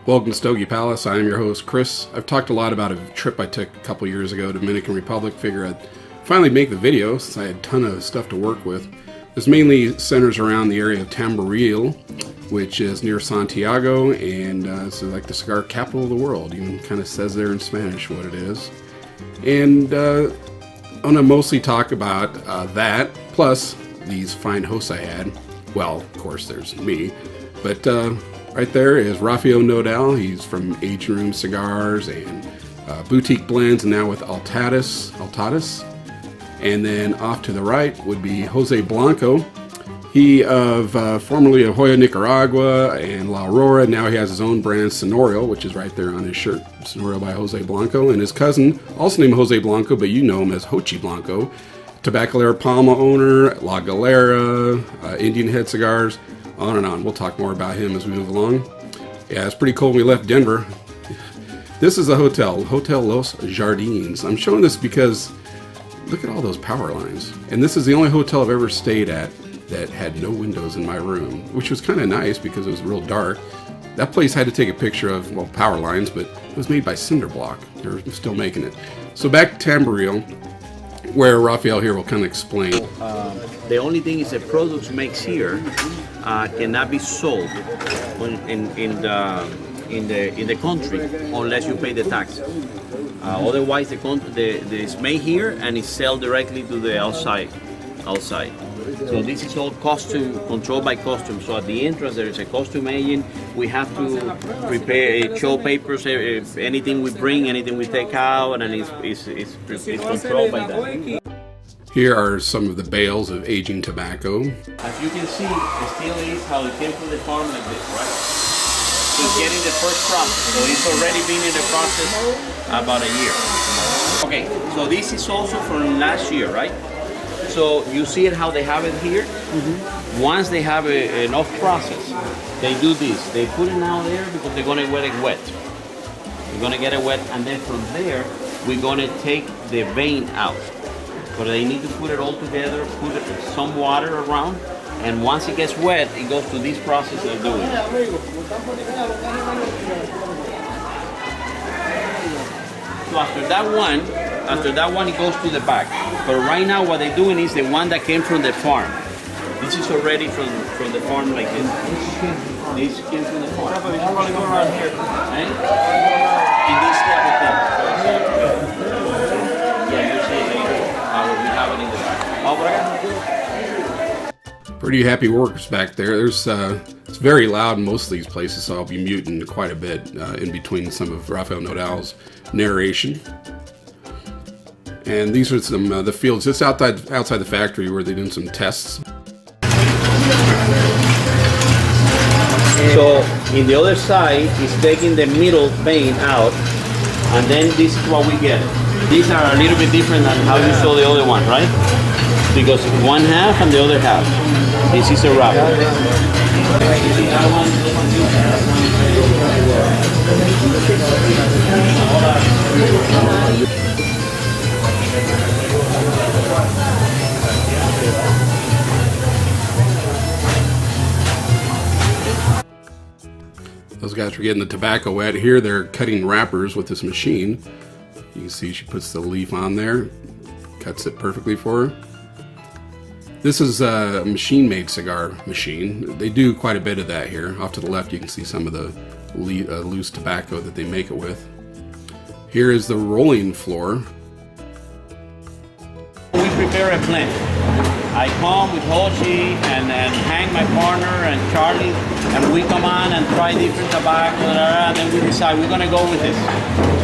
Welcome to Stogie Palace. I am your host, Chris. I've talked a lot about a trip I took a couple years ago to Dominican Republic. Figure I'd finally make the video since I had a ton of stuff to work with. This mainly centers around the area of Tamboril, which is near Santiago, and it's like the cigar capital of the world. Even kind of says there in Spanish what it is. And I'm going to mostly talk about that, plus these fine hosts I had. Well, of course, there's me, but right there is Rafael Nodal. He's from Aging Room Cigars and Boutique Blends, and now with Altadas. And then off to the right would be Jochy Blanco. He formerly of Hoya, Nicaragua, and La Aurora. Now he has his own brand, Sonorio, which is right there on his shirt. Sonorio by Jochy Blanco. And his cousin, also named Jochy Blanco, but you know him as Jochy Blanco. Tabacalera Palma owner, La Galera, Indian Head Cigars, on and on. We'll talk more about him as we move along. Yeah, it's pretty cool when we left Denver. This is a hotel, Hotel Los Jardines. I'm showing this because look at all those power lines. And this is the only hotel I've ever stayed at that had no windows in my room, which was kind of nice because it was real dark. That place had to take a picture of, well, power lines, but it was made by cinder block. They're still making it. So back to Tamboril, where Rafael here will kind of explain. The only thing is the products makes here cannot be sold in the country unless you pay the tax. Otherwise, it's made here and it's sold directly to the outside. So this is all controlled by customs. So at the entrance there is a custom agent. We have to prepare show papers, anything we bring, anything we take out, and it's controlled by that. Here are some of the bales of aging tobacco. As you can see, it still is how it came from the farm like this, right? So it's getting the first process. So it's already been in the process about a year. Okay, so this is also from last year, right? So you see it how they have it here. Mm-hmm. Once they have enough process, they do this. They put it now there because they're gonna get it wet. We're gonna get it wet, and then from there we're gonna take the vein out. But they need to put it all together, put some water around, and once it gets wet, it goes to this process of doing it. So after that one it goes to the back. But right now what they're doing is the one that came from the farm. This is already from the farm like this. This came from the farm. You should probably go around here. Right? In this type of thing. Yeah, you see it later. We have it in the back. Pretty happy workers back there. There's it's very loud in most of these places, so I'll be muting quite a bit in between some of Rafael Nodal's narration. And these are some the fields just outside the factory where they're doing some tests. So in the other side, it's taking the middle vein out, and then this is what we get. These are a little bit different than how you saw the other one, right? Because one half and the other half. This is a wrapper. Those guys are getting the tobacco wet. Here they're cutting wrappers with this machine. You can see she puts the leaf on there, cuts it perfectly for her. This is a machine-made cigar machine. They do quite a bit of that here. Off to the left you can see some of the loose tobacco that they make it with. Here is the rolling floor. We prepare a blend. I come with Jochy and Hank, my partner, and Charlie, and we come on and try different tobacco, and then we decide we're gonna go with this.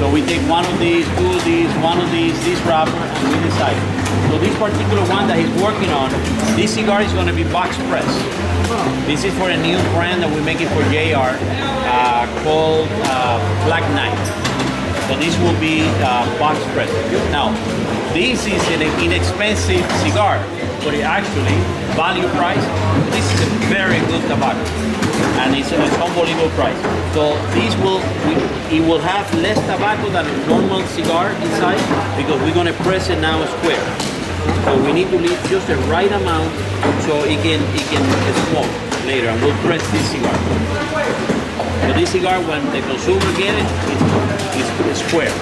So we take one of these, two of these, one of these, this wrapper, and we decide. So this particular one that he's working on, this cigar is gonna be box press. This is for a new brand that we're making for JR called Black Knight. So this will be box press. Now, this is an inexpensive cigar, but it actually, value price, this is a very good tobacco. And it's an unbelievable price. So it will have less tobacco than a normal cigar inside because we're gonna press it now square. So we need to leave just the right amount so it can smoke later, and we'll press this cigar. But this cigar, when the consumer get it, it's square.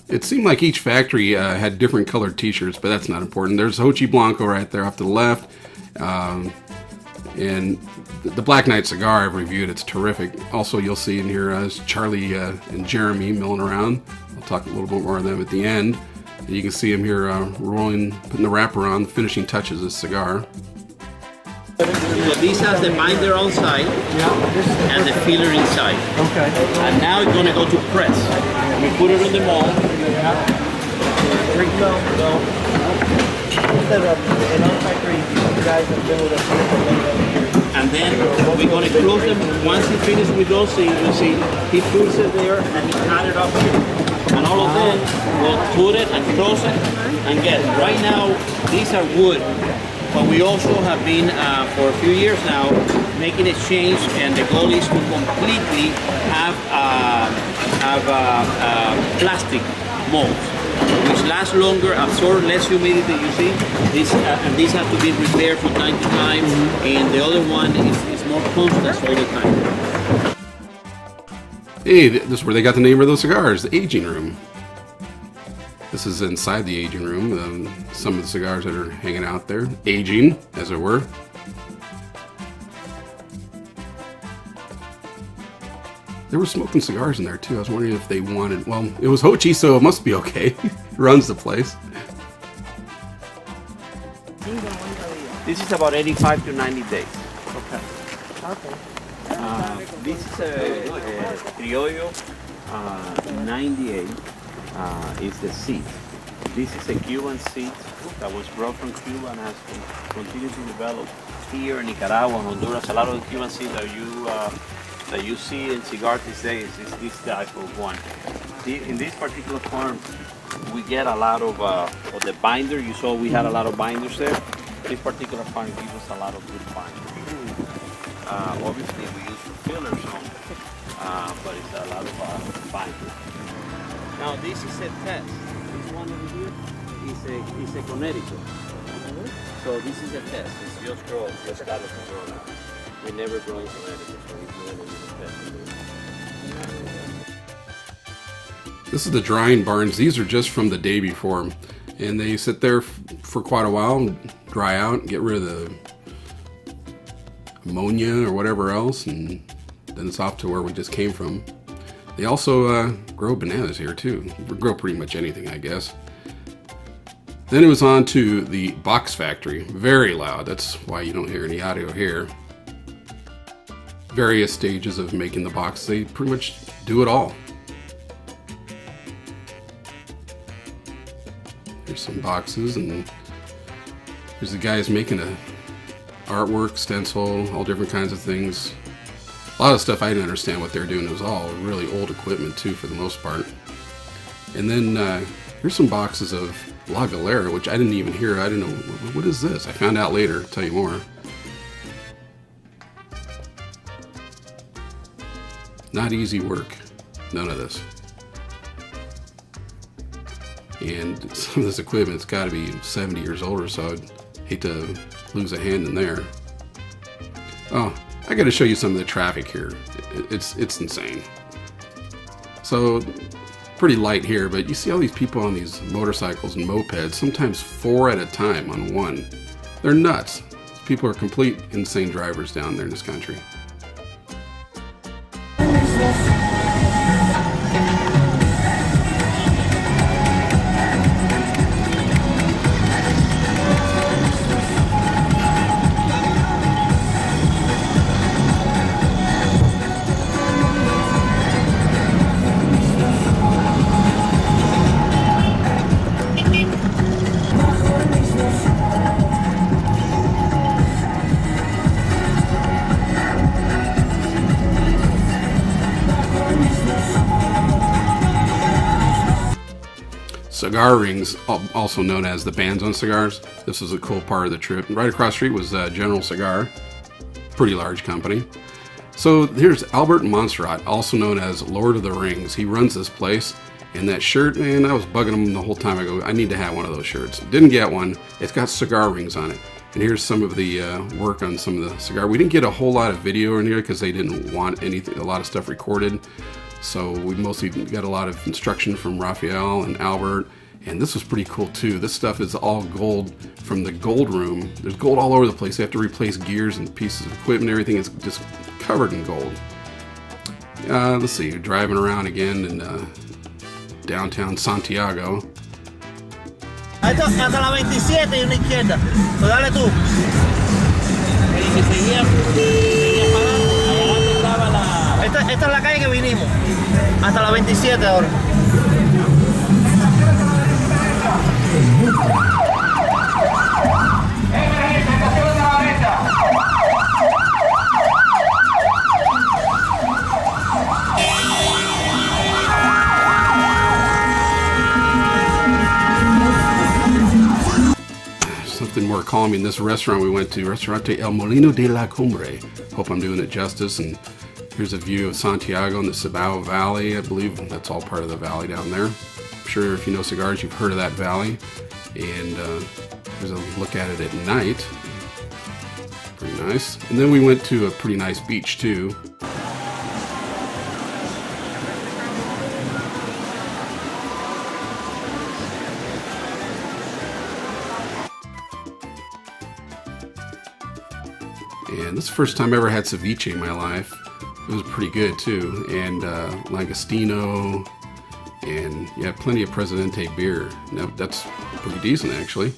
It seemed like each factory had different colored t-shirts, but that's not important. There's Jochy Blanco right there off to the left. And the Black Knight cigar I've reviewed, it's terrific. Also, you'll see in here Charlie and Jeremy milling around. I'll talk a little bit more of them at the end. And you can see him here rolling, putting the wrapper on, the finishing touches of this cigar. So this has the binder on side and the filler inside. Okay. And now it's going to go to press. We put it on the mold. And then we're going to close them. Once he finishes with those, you see he puts it there and he cut it off here. And all of them will put it and close it and get it. Right now, these are wood. But we also have been, for a few years now, making a change, and the goal is to completely have plastic molds, which last longer, absorb less humidity. You see, this and these have to be repaired from time to time, and the other one is more constant all the time. Hey, this is where they got the name of those cigars, the aging room. This is inside the aging room. Some of the cigars that are hanging out there, aging, as it were. They were smoking cigars in there too. I was wondering if they wanted. Well, it was Jochy, so it must be okay. Runs the place. This is about 85 to 90 days. Okay. This is a Criollo 98. Is the seed. This is a Cuban seed that was brought from Cuba and has continued to develop here in Nicaragua, Honduras. A lot of the Cuban seed that you see in cigars these days is this type of one. In this particular farm, we get a lot of the binder. You saw we had a lot of binders there. This particular farm gives us a lot of good binders. Obviously, we use fillers on, but it's a lot of binders. Now this is a test. This one over here is a Connecticut. So this is a test. It's just started to grow now. We never grow in Connecticut, so we're doing a test. This is the drying barns. These are just from the day before, and they sit there for quite a while and dry out and get rid of the ammonia or whatever else, and then it's off to where we just came from. They also grow bananas here too. We grow pretty much anything, I guess. Then it was on to the box factory. Very loud. That's why you don't hear any audio here. Various stages of making the box. They pretty much do it all. Here's some boxes, and here's the guys making a artwork, stencil, all different kinds of things. A lot of stuff I didn't understand what they were doing. It was all really old equipment too, for the most part. And then here's some boxes of La Galera, which I didn't even hear. I didn't know, what is this? I found out later. I'll tell you more. Not easy work. None of this. And some of this equipment's got to be 70 years old or so. I'd hate to lose a hand in there. Oh, I got to show you some of the traffic here. It's insane. So, pretty light here, but you see all these people on these motorcycles and mopeds, sometimes 4 at a time on one. They're nuts. People are complete insane drivers down there in this country. Cigar rings, also known as the bands on cigars. This was a cool part of the trip. Right across the street was General Cigar, pretty large company. So here's Albert Montserrat, also known as Lord of the Rings. He runs this place, and that shirt, man, I was bugging him the whole time. I go, I need to have one of those shirts. Didn't get one. It's got cigar rings on it. And here's some of the work on some of the cigar. We didn't get a whole lot of video in here because they didn't want a lot of stuff recorded. So we mostly got a lot of instruction from Rafael and Albert. And this was pretty cool too. This stuff is all gold from the gold room. There's gold all over the place. They have to replace gears and pieces of equipment. Everything is just covered in gold. Let's see, driving around again in downtown Santiago. Esto hasta la 27 y una izquierda. Pues dale tú. Esta es la calle que vinimos. Hasta la 27 ahora. Something more calming. This restaurant we went to, Restaurante El Molino de la Cumbre. Hope I'm doing it justice. And here's a view of Santiago and the Cibao Valley. I believe that's all part of the valley down there. I'm sure if you know cigars, you've heard of that valley. And here's a look at it at night. Pretty nice. And then we went to a pretty nice beach too. And this is the first time I ever had ceviche in my life. It was pretty good too. And Langostino, and yeah, plenty of Presidente beer. Now, that's pretty decent actually.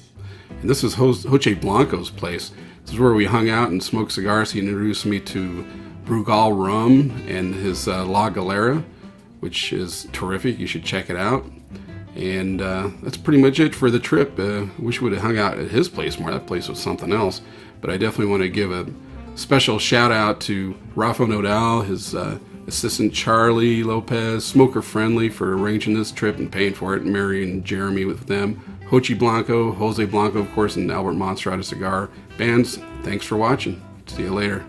And this is Jochy Blanco's place. This is where we hung out and smoked cigars. He introduced me to Brugal rum and his La Galera, which is terrific. You should check it out. And that's pretty much it for the trip. Wish we would have hung out at his place more. That place was something else. But I definitely want to give a special shout out to Rafael Nodal, his assistant Charlie Lopez, Smoker Friendly, for arranging this trip and paying for it, Mary and Jeremy with them, Jochy Blanco, Jose Blanco, of course, and Albert Monstrata Cigar. Bands, thanks for watching. See you later.